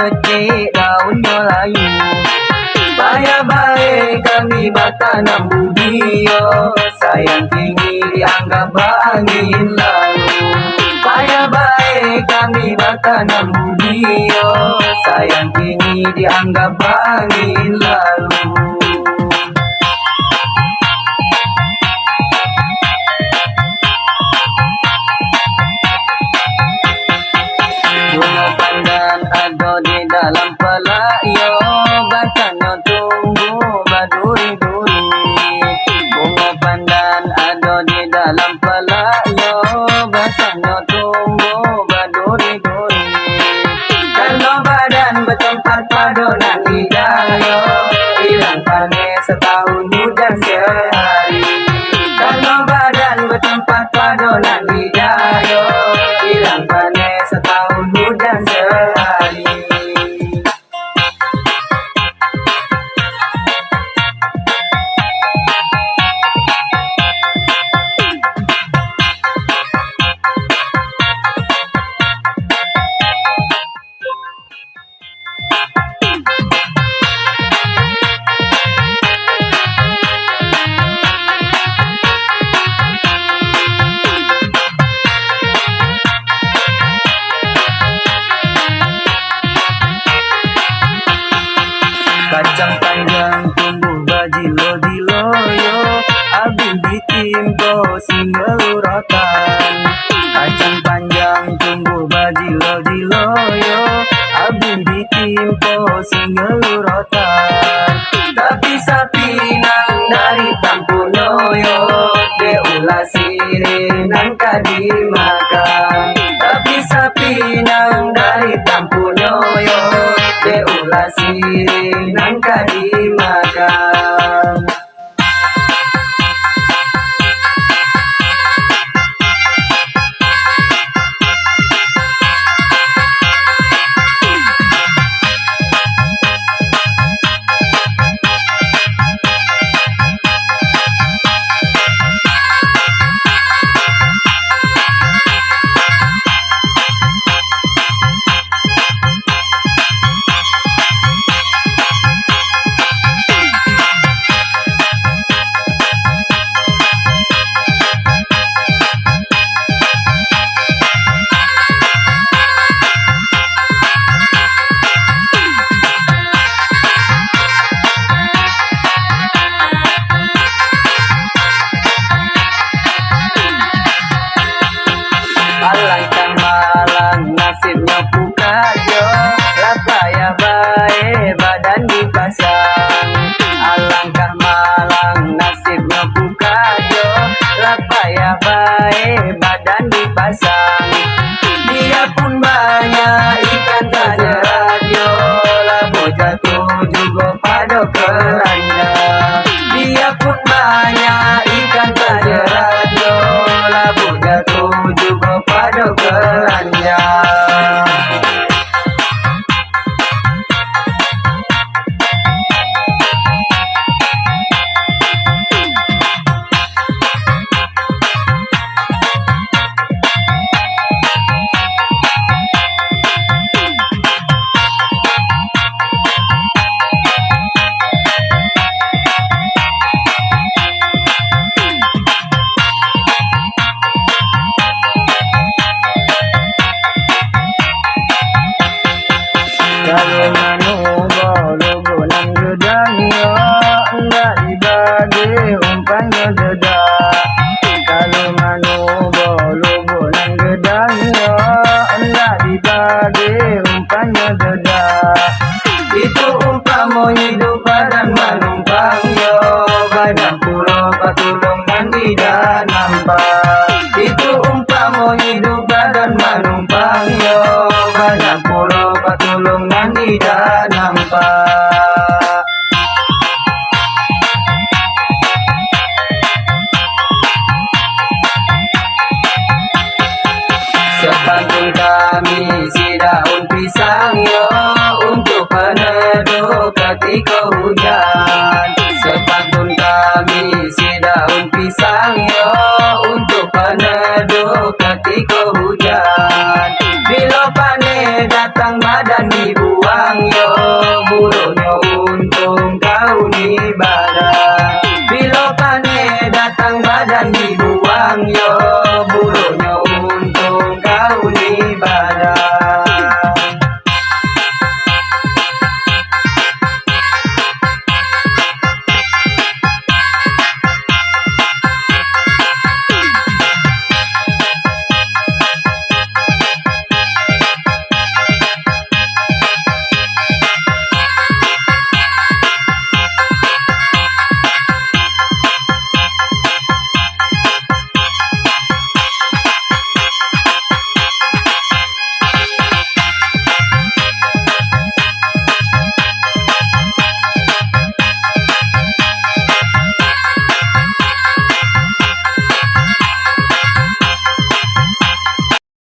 petik daunnya layu. Payah baik kami bertanam budi, sayang tinggi dianggap angin lalu. Payah baik kami bertanam budi, sayang tinggi dianggap angin lalu. Bunga pandan ada di dalam pelayo, batangnya tumbuh berduri-duri. Bunga pandan ada di dalam pelayo, batangnya tumbuh berduri-duri. Kalau badan bertempat padonan hidaya, hilang panen setahun hujan sehari. Kalau badan bertempat padonan hidaya, hilang panen setahun hujan sehari. Kacang panjang tumbuh bajilo-jilo yo, abis ditimpo singelurotan. Kacang panjang tumbuh bajilo-jilo yo, abis ditimpo singelurotan. Tapi sapi nang dari tampuno yo, deulah sirih nang kadimakan. Tapi sapi nang dari tampuno yo, deulah sirih nang kadimakan. Alangkah malang nasibnya pukajo, lah payah baik badan dipasang. Alangkah malang nasibnya pukajo, lah payah baik badan dipasang. Dia pun banyak ikan tak radio, lah jatuh juga pada keranda. Dia pun banyak ikan tak radio, lah jatuh juga pada keranda. Kalau manu bolu nang gedang yo, enggak dibagi umpannya dedak. Kalau manu bolu nang gedang yo, enggak dibagi umpannya dedak. Itu umpama hidup badan manumpang yo, badan pulau patulung nan tidak nampak. Itu umpama hidup badan manumpang yo, badan pulau patulung nan tidak nampak. Sepantun kami si daun pisang yo, untuk peneduh ketika hujan. Sepantun kami si daun pisang yo, untuk peneduh ketika hujan. Bila panen datang badan badan dibuang yo, burunya untung kau nih badan. Bila panen datang badan dibuang yo, burunya